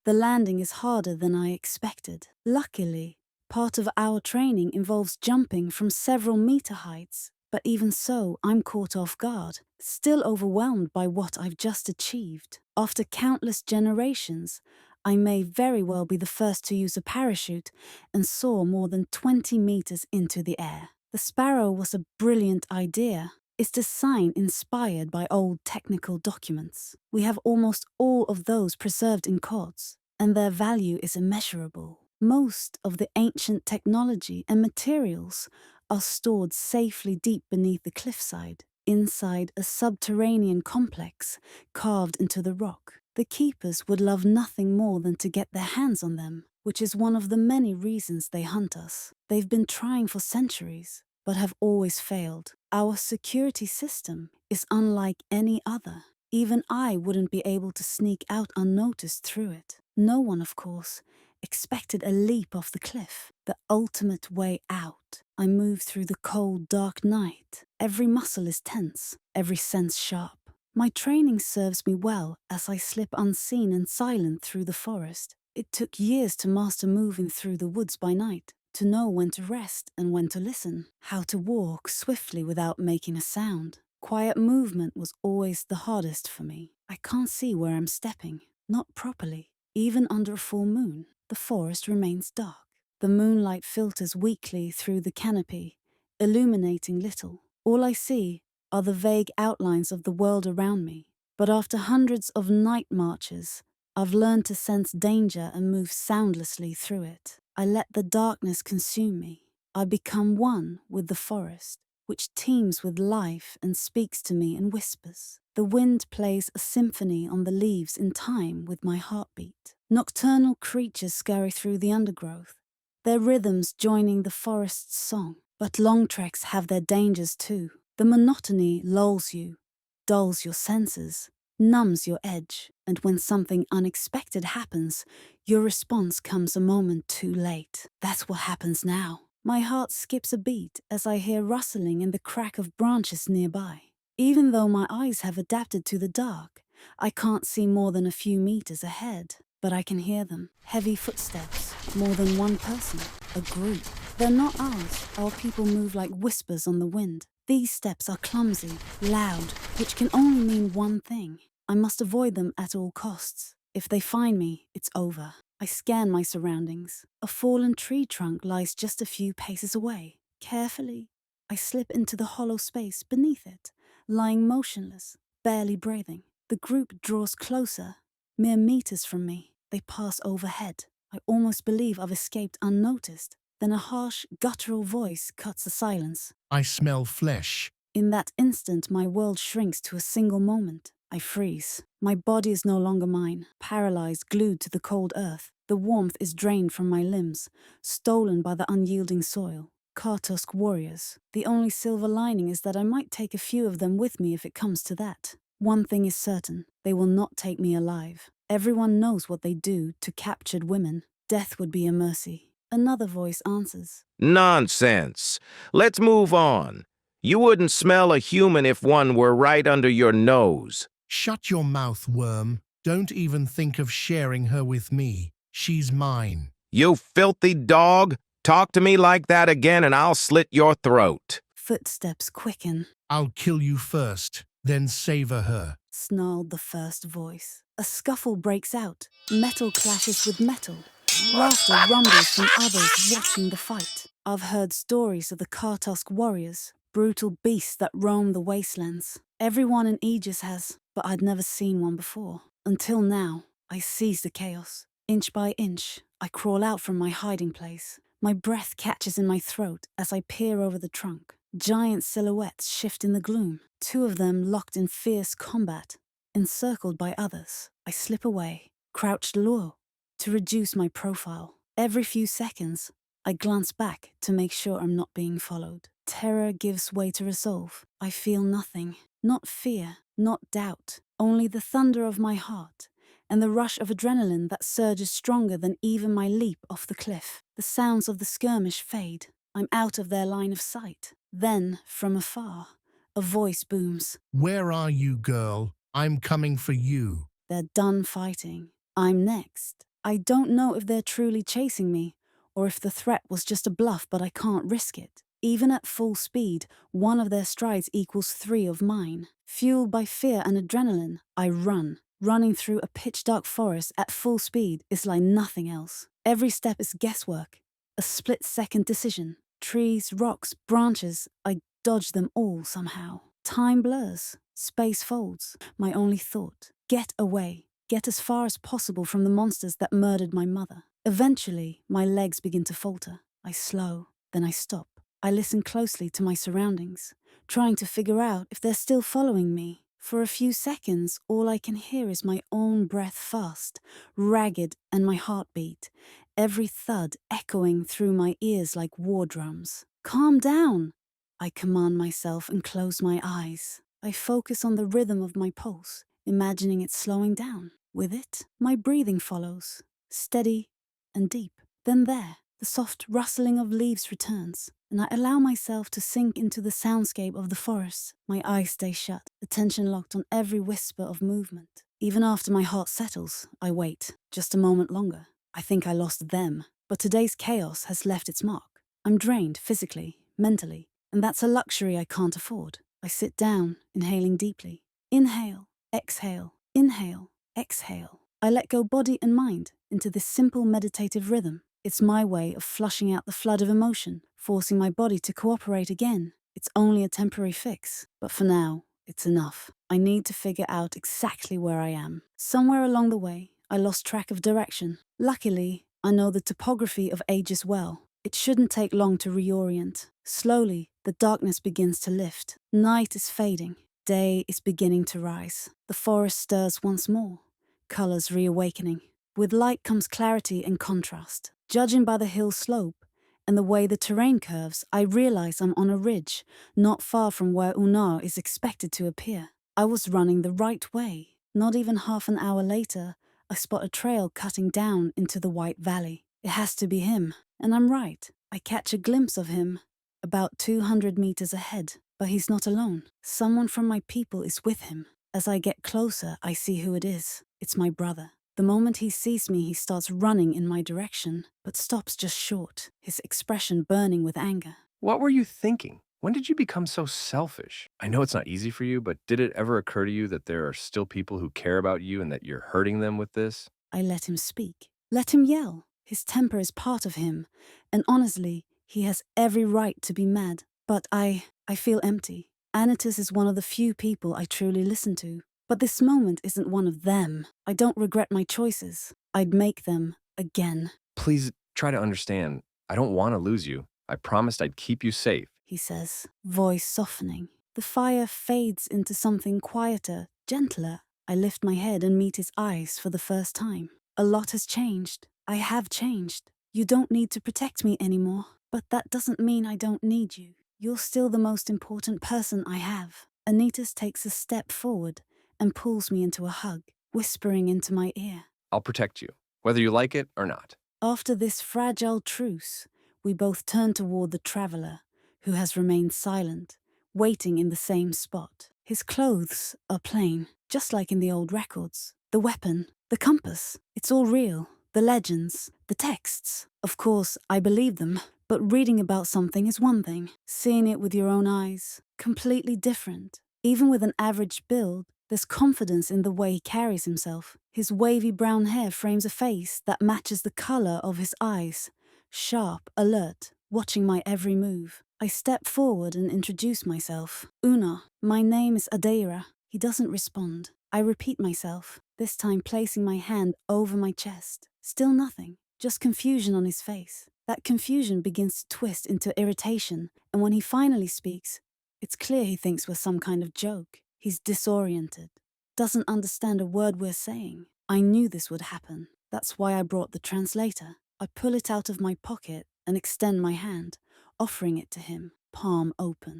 The landing is harder than I expected. Luckily, part of our training involves jumping from several meter heights, but even so, I'm caught off guard, still overwhelmed by what I've just achieved. After countless generations, I may very well be the first to use a parachute and soar more than 20 meters into the air. The Sparrow was a brilliant idea. It's design inspired by old technical documents. We have almost all of those preserved in Cautes, and their value is immeasurable. Most of the ancient technology and materials are stored safely deep beneath the cliffside, inside a subterranean complex carved into the rock. The keepers would love nothing more than to get their hands on them, which is one of the many reasons they hunt us. They've been trying for centuries, but have always failed. Our security system is unlike any other. Even I wouldn't be able to sneak out unnoticed through it. No one, of course, expected a leap off the cliff, the ultimate way out. I move through the cold, dark night. Every muscle is tense, every sense sharp. My training serves me well as I slip unseen and silent through the forest. It took years to master moving through the woods by night, to know when to rest and when to listen, how to walk swiftly without making a sound. Quiet movement was always the hardest for me. I can't see where I'm stepping, not properly. Even under a full moon, the forest remains dark. The moonlight filters weakly through the canopy, illuminating little. All I see are the vague outlines of the world around me. But after hundreds of night marches, I've learned to sense danger and move soundlessly through it. I let the darkness consume me. I become one with the forest, which teems with life and speaks to me in whispers. The wind plays a symphony on the leaves in time with my heartbeat. Nocturnal creatures scurry through the undergrowth, their rhythms joining the forest's song. But long treks have their dangers too. The monotony lulls you, dulls your senses, numbs your edge, and when something unexpected happens, your response comes a moment too late. That's what happens now. My heart skips a beat as I hear rustling and the crack of branches nearby. Even though my eyes have adapted to the dark, I can't see more than a few meters ahead. But I can hear them. Heavy footsteps, more than one person, a group. They're not ours. Our people move like whispers on the wind. These steps are clumsy, loud, which can only mean one thing. I must avoid them at all costs. If they find me, it's over. I scan my surroundings. A fallen tree trunk lies just a few paces away. Carefully, I slip into the hollow space beneath it, lying motionless, barely breathing. The group draws closer, mere meters from me. They pass overhead. I almost believe I've escaped unnoticed. Then a harsh, guttural voice cuts the silence. I smell flesh. In that instant, my world shrinks to a single moment. I freeze. My body is no longer mine, paralyzed, glued to the cold earth. The warmth is drained from my limbs, stolen by the unyielding soil. Cautes warriors. The only silver lining is that I might take a few of them with me if it comes to that. One thing is certain, they will not take me alive. Everyone knows what they do to captured women. Death would be a mercy. Another voice answers. Nonsense. Let's move on. You wouldn't smell a human if one were right under your nose. Shut your mouth, worm. Don't even think of sharing her with me. She's mine. You filthy dog. Talk to me like that again and I'll slit your throat. Footsteps quicken. I'll kill you first, then savor her. Snarled the first voice. A scuffle breaks out. Metal clashes with metal. Laughter rumbles from others watching the fight. I've heard stories of the Cautes warriors, brutal beasts that roam the wastelands. Everyone in Aegis has, but I'd never seen one before. Until now, I seize the chaos. Inch by inch, I crawl out from my hiding place. My breath catches in my throat as I peer over the trunk. Giant silhouettes shift in the gloom, two of them locked in fierce combat. Encircled by others, I slip away, crouched low, to reduce my profile. Every few seconds, I glance back to make sure I'm not being followed. Terror gives way to resolve. I feel nothing. Not fear, not doubt. Only the thunder of my heart and the rush of adrenaline that surges stronger than even my leap off the cliff. The sounds of the skirmish fade. I'm out of their line of sight. Then, from afar, a voice booms. Where are you, girl? I'm coming for you. They're done fighting. I'm next. I don't know if they're truly chasing me, or if the threat was just a bluff, but I can't risk it. Even at full speed, one of their strides equals 3 of mine. Fueled by fear and adrenaline, I run. Running through a pitch-dark forest at full speed is like nothing else. Every step is guesswork, a split-second decision. Trees, rocks, branches, I dodge them all somehow. Time blurs, space folds. My only thought, get away. Get as far as possible from the monsters that murdered my mother. Eventually, my legs begin to falter. I slow, then I stop. I listen closely to my surroundings, trying to figure out if they're still following me. For a few seconds, all I can hear is my own breath fast, ragged, and my heartbeat, every thud echoing through my ears like war drums. Calm down, I command myself and close my eyes. I focus on the rhythm of my pulse, imagining it slowing down. With it, my breathing follows, steady and deep. Then the soft rustling of leaves returns, and I allow myself to sink into the soundscape of the forest. My eyes stay shut, attention locked on every whisper of movement. Even after my heart settles, I wait, just a moment longer. I think I lost them, but today's chaos has left its mark. I'm drained physically, mentally, and that's a luxury I can't afford. I sit down, inhaling deeply. Inhale, exhale, inhale, exhale. I let go body and mind into this simple meditative rhythm. It's my way of flushing out the flood of emotion, forcing my body to cooperate again. It's only a temporary fix, but for now, it's enough. I need to figure out exactly where I am. Somewhere along the way, I lost track of direction. Luckily, I know the topography of Aegis well. It shouldn't take long to reorient. Slowly, the darkness begins to lift. Night is fading. Day is beginning to rise. The forest stirs once more, colors reawakening. With light comes clarity and contrast. Judging by the hill slope and the way the terrain curves, I realize I'm on a ridge, not far from where Unar is expected to appear. I was running the right way. Not even half an hour later, I spot a trail cutting down into the White Valley. It has to be him, and I'm right. I catch a glimpse of him about 200 meters ahead, but he's not alone. Someone from my people is with him. As I get closer, I see who it is. It's my brother. The moment he sees me, he starts running in my direction, but stops just short, his expression burning with anger. What were you thinking? When did you become so selfish? I know it's not easy for you, but did it ever occur to you that there are still people who care about you and that you're hurting them with this? I let him speak. Let him yell. His temper is part of him, and honestly, he has every right to be mad. But I feel empty. Anitus is one of the few people I truly listen to. But this moment isn't one of them. I don't regret my choices. I'd make them again. Please try to understand. I don't want to lose you. I promised I'd keep you safe. He says, voice softening. The fire fades into something quieter, gentler. I lift my head and meet his eyes for the first time. A lot has changed. I have changed. You don't need to protect me anymore. But that doesn't mean I don't need you. You're still the most important person I have. Anitas takes a step forward and pulls me into a hug, whispering into my ear. I'll protect you, whether you like it or not. After this fragile truce, we both turn toward the traveler, who has remained silent, waiting in the same spot. His clothes are plain, just like in the old records. The weapon, the compass, it's all real. The legends, the texts. Of course, I believe them, but reading about something is one thing. Seeing it with your own eyes, completely different. Even with an average build, there's confidence in the way he carries himself. His wavy brown hair frames a face that matches the color of his eyes. Sharp, alert, watching my every move. I step forward and introduce myself. Una, my name is Adera. He doesn't respond. I repeat myself, this time placing my hand over my chest. Still nothing, just confusion on his face. That confusion begins to twist into irritation, and when he finally speaks, it's clear he thinks we're some kind of joke. He's disoriented, doesn't understand a word we're saying. I knew this would happen. That's why I brought the translator. I pull it out of my pocket and extend my hand, offering it to him, palm open.